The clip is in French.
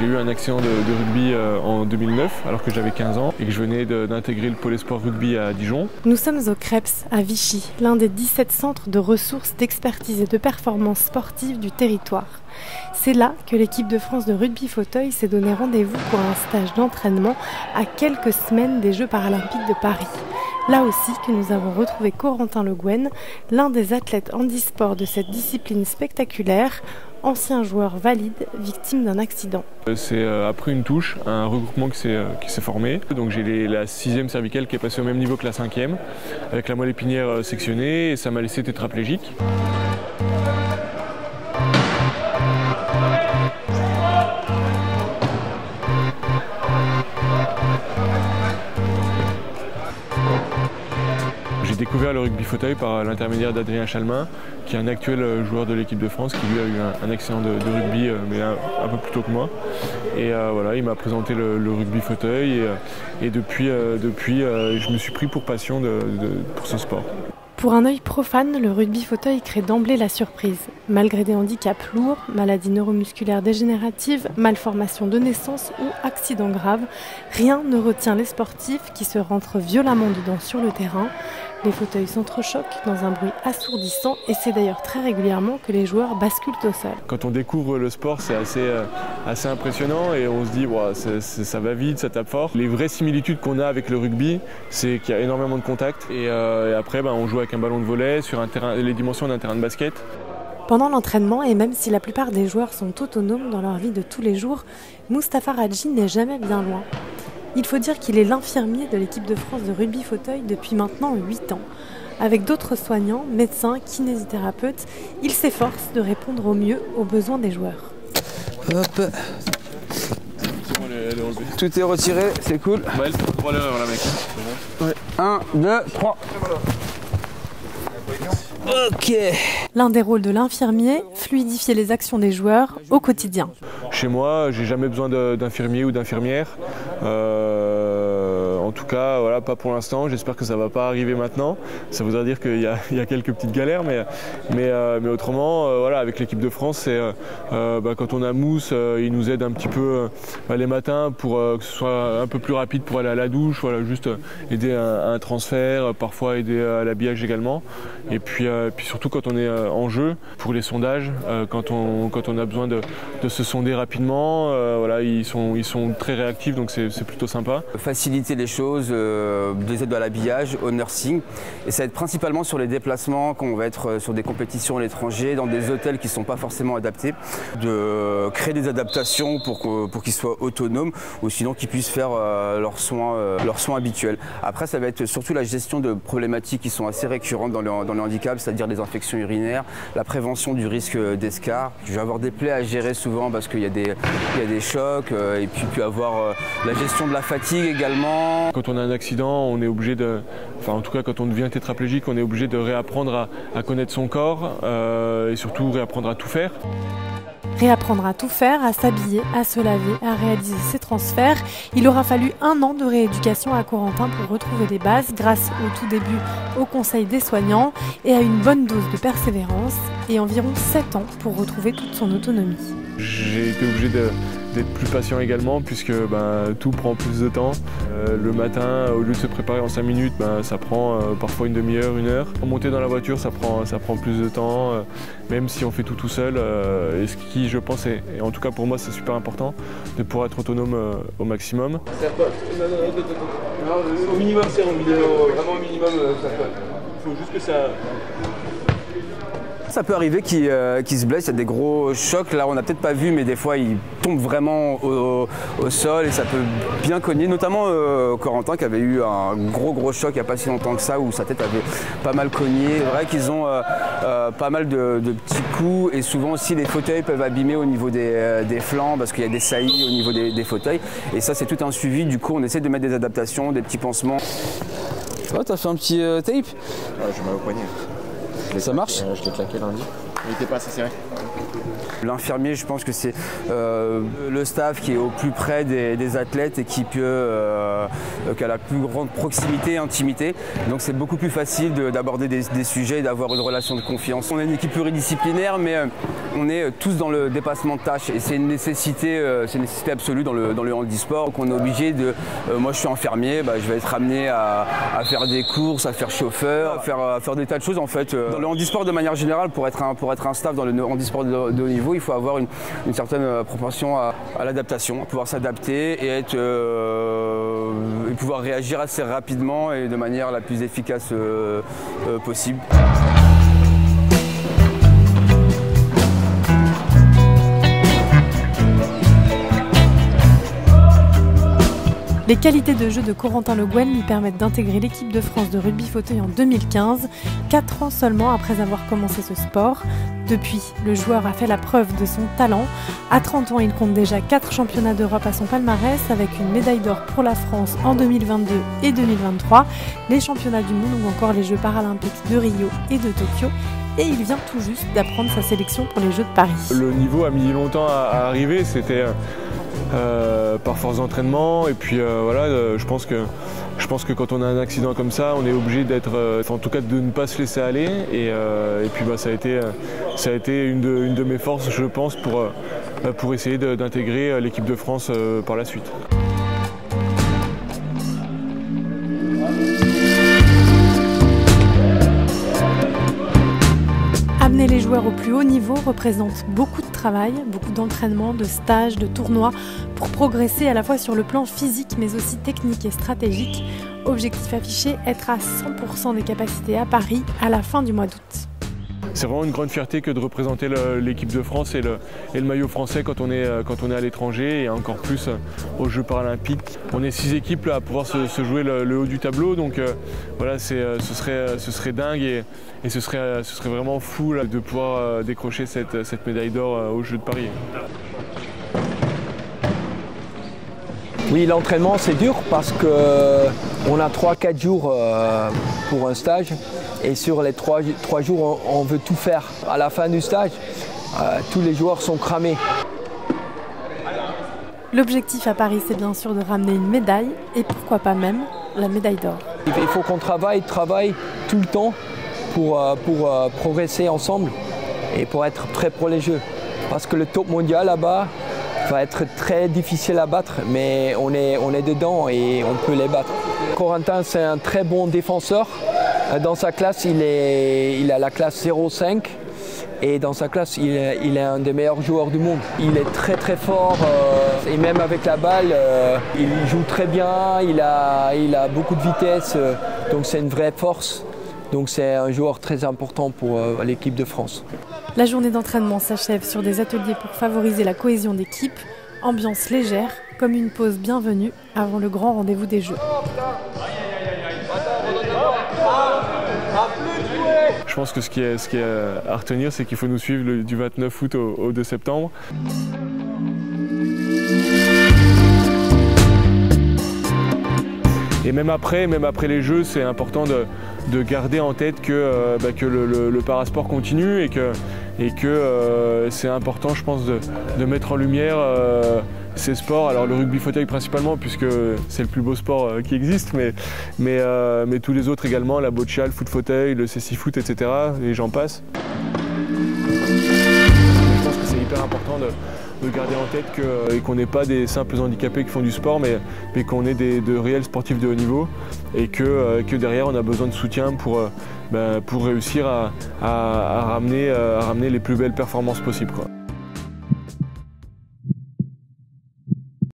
J'ai eu un accident de rugby en 2009 alors que j'avais 15 ans et que je venais d'intégrer le pôle espoir rugby à Dijon. Nous sommes au CREPS à Vichy, l'un des 17 centres de ressources, d'expertise et de performance sportive du territoire. C'est là que l'équipe de France de rugby fauteuil s'est donné rendez-vous pour un stage d'entraînement à quelques semaines des Jeux paralympiques de Paris. Là aussi que nous avons retrouvé Corentin Le Guen, l'un des athlètes handisport de cette discipline spectaculaire, ancien joueur valide, victime d'un accident. C'est après une touche, un regroupement qui s'est formé. Donc j'ai la 6e cervicale qui est passée au même niveau que la 5e, avec la moelle épinière sectionnée et ça m'a laissé tétraplégique. J'ai découvert le rugby fauteuil par l'intermédiaire d'Adrien Chalmin, qui est un actuel joueur de l'équipe de France, qui lui a eu un accident de rugby, mais un peu plus tôt que moi. Et voilà, il m'a présenté le rugby fauteuil et depuis, je me suis pris pour passion pour ce sport. Pour un œil profane, le rugby fauteuil crée d'emblée la surprise. Malgré des handicaps lourds, maladies neuromusculaires dégénératives, malformations de naissance ou accidents graves, rien ne retient les sportifs qui se rentrent violemment dedans sur le terrain. Les fauteuils s'entrechoquent dans un bruit assourdissant et c'est d'ailleurs très régulièrement que les joueurs basculent au sol. Quand on découvre le sport, c'est assez impressionnant et on se dit wow, ça va vite, ça tape fort. Les vraies similitudes qu'on a avec le rugby, c'est qu'il y a énormément de contacts et après on joue avec un ballon de volley sur les dimensions d'un terrain de basket. Pendant l'entraînement, et même si la plupart des joueurs sont autonomes dans leur vie de tous les jours, Moustapha Radji n'est jamais bien loin. Il faut dire qu'il est l'infirmier de l'équipe de France de rugby fauteuil depuis maintenant 8 ans. Avec d'autres soignants, médecins, kinésithérapeutes, il s'efforce de répondre au mieux aux besoins des joueurs. Hop. Tout est retiré, c'est cool. Bah, elle fait droit l'erreur là mec. Ouais. 1, 2, 3. Ok. L'un des rôles de l'infirmier, fluidifier les actions des joueurs au quotidien. Chez moi, j'ai jamais besoin d'infirmier ou d'infirmière. En tout cas, voilà, pas pour l'instant. J'espère que ça ne va pas arriver maintenant. Ça voudrait dire qu'il y a quelques petites galères, mais autrement, voilà, avec l'équipe de France, quand on a Mousse, il nous aide un petit peu les matins pour que ce soit un peu plus rapide pour aller à la douche, voilà, juste aider à un transfert, parfois aider à l'habillage également. Et puis surtout quand on est en jeu, pour les sondages, quand on a besoin de se sonder rapidement, voilà, ils sont très réactifs, donc c'est plutôt sympa. Faciliter les choses, des aides à l'habillage, au nursing, et ça va être principalement sur les déplacements quand on va être sur des compétitions à l'étranger, dans des hôtels qui ne sont pas forcément adaptés, de créer des adaptations pour qu'ils soient autonomes ou sinon qu'ils puissent faire leurs soins habituels. Après, ça va être surtout la gestion de problématiques qui sont assez récurrentes dans le handicap, c'est-à-dire les infections urinaires, la prévention du risque d'escarre. Je vais avoir des plaies à gérer souvent parce qu'il y a des chocs et puis avoir la gestion de la fatigue également. Quand on a un accident, on est obligé en tout cas quand on devient tétraplégique, on est obligé de réapprendre à connaître son corps et surtout réapprendre à tout faire. Réapprendre à tout faire, à s'habiller, à se laver, à réaliser ses transferts. Il aura fallu 1 an de rééducation à Corentin pour retrouver les bases grâce au tout début au conseil des soignants et à une bonne dose de persévérance et environ 7 ans pour retrouver toute son autonomie. J'ai été obligé d'être plus patient également puisque tout prend plus de temps. Le matin, au lieu de se préparer en 5 minutes, ça prend parfois une demi-heure, 1 heure. Monter dans la voiture, ça prend plus de temps, même si on fait tout seul. Et ce qui, je pense, et en tout cas pour moi, c'est super important de pouvoir être autonome au maximum. Non, au minimum, c'est vraiment au minimum, ça peut. Il faut juste que ça... Ça peut arriver qu'il se blesse, il y a des gros chocs. Là, on n'a peut-être pas vu, mais des fois, il tombe vraiment au sol et ça peut bien cogner. Notamment Corentin qui avait eu un gros choc il n'y a pas si longtemps que ça, où sa tête avait pas mal cogné. C'est vrai qu'ils ont pas mal de petits coups et souvent aussi les fauteuils peuvent abîmer au niveau des flancs parce qu'il y a des saillies au niveau des fauteuils. Et ça, c'est tout un suivi. Du coup, on essaie de mettre des adaptations, des petits pansements. Oh, t'as fait un petit tape? Ouais, j'ai mal au poignet. Ça marche? Je l'ai claqué lundi. Il n'était pas assez serré. L'infirmier, je pense que c'est le staff qui est au plus près des athlètes et qui a la plus grande proximité et intimité. Donc c'est beaucoup plus facile d'aborder des sujets et d'avoir une relation de confiance. On est une équipe pluridisciplinaire, mais On est tous dans le dépassement de tâches et c'est une nécessité absolue dans le handisport. Donc on est obligé de, moi je suis infirmier, je vais être amené à faire des courses, à faire chauffeur, à faire des tas de choses en fait. Dans le handisport de manière générale, pour être un staff dans le handisport de haut niveau, il faut avoir une certaine propension à l'adaptation, pouvoir s'adapter et pouvoir réagir assez rapidement et de manière la plus efficace possible. Les qualités de jeu de Corentin Le Guen lui permettent d'intégrer l'équipe de France de rugby fauteuil en 2015, 4 ans seulement après avoir commencé ce sport. Depuis, le joueur a fait la preuve de son talent. À 30 ans, il compte déjà 4 championnats d'Europe à son palmarès, avec une médaille d'or pour la France en 2022 et 2023, les championnats du monde ou encore les Jeux paralympiques de Rio et de Tokyo. Et il vient tout juste d'apprendre sa sélection pour les Jeux de Paris. Le niveau a mis longtemps à arriver, c'était par force d'entraînement et puis voilà, je pense que quand on a un accident comme ça, on est obligé d'être, en tout cas de ne pas se laisser aller et puis ça a été une de mes forces, je pense, pour essayer d'intégrer l'équipe de France par la suite. Amener les joueurs au plus haut niveau représente beaucoup de travail, beaucoup d'entraînement, de stages, de tournois pour progresser à la fois sur le plan physique mais aussi technique et stratégique. Objectif affiché, être à 100% des capacités à Paris à la fin du mois d'août. C'est vraiment une grande fierté que de représenter l'équipe de France et le maillot français quand on est à l'étranger et encore plus aux Jeux paralympiques. On est 6 équipes là, à pouvoir se jouer le haut du tableau, donc voilà, ce serait dingue et ce serait vraiment fou là, de pouvoir décrocher cette médaille d'or aux Jeux de Paris. Oui, l'entraînement c'est dur parce qu'on a 3-4 jours pour un stage et sur les 3 jours on veut tout faire. À la fin du stage, tous les joueurs sont cramés. L'objectif à Paris, c'est bien sûr de ramener une médaille et pourquoi pas même la médaille d'or. Il faut qu'on travaille tout le temps pour progresser ensemble et pour être prêt pour les Jeux. Parce que le top mondial là-bas va être très difficile à battre, mais on est dedans et on peut les battre. Corentin, c'est un très bon défenseur. Dans sa classe, il a la classe 0,5 et dans sa classe, il est un des meilleurs joueurs du monde. Il est très très fort et même avec la balle, il joue très bien, il a beaucoup de vitesse, donc c'est une vraie force. Donc c'est un joueur très important pour l'équipe de France. La journée d'entraînement s'achève sur des ateliers pour favoriser la cohésion d'équipe, ambiance légère, comme une pause bienvenue avant le grand rendez-vous des Jeux. Je pense que ce qui est à retenir, c'est qu'il faut nous suivre du 29 août au 2 septembre. Et même après les Jeux, c'est important de garder en tête que le parasport continue et que c'est important, je pense, de mettre en lumière ces sports. Alors le rugby fauteuil principalement, puisque c'est le plus beau sport qui existe, mais tous les autres également, la boccia, le foot fauteuil, le cécifoot, etc. Et j'en passe. Je pense que c'est hyper important de garder en tête qu'on n'est pas des simples handicapés qui font du sport, mais qu'on est de réels sportifs de haut niveau et que derrière on a besoin de soutien pour réussir à ramener les plus belles performances possibles, quoi.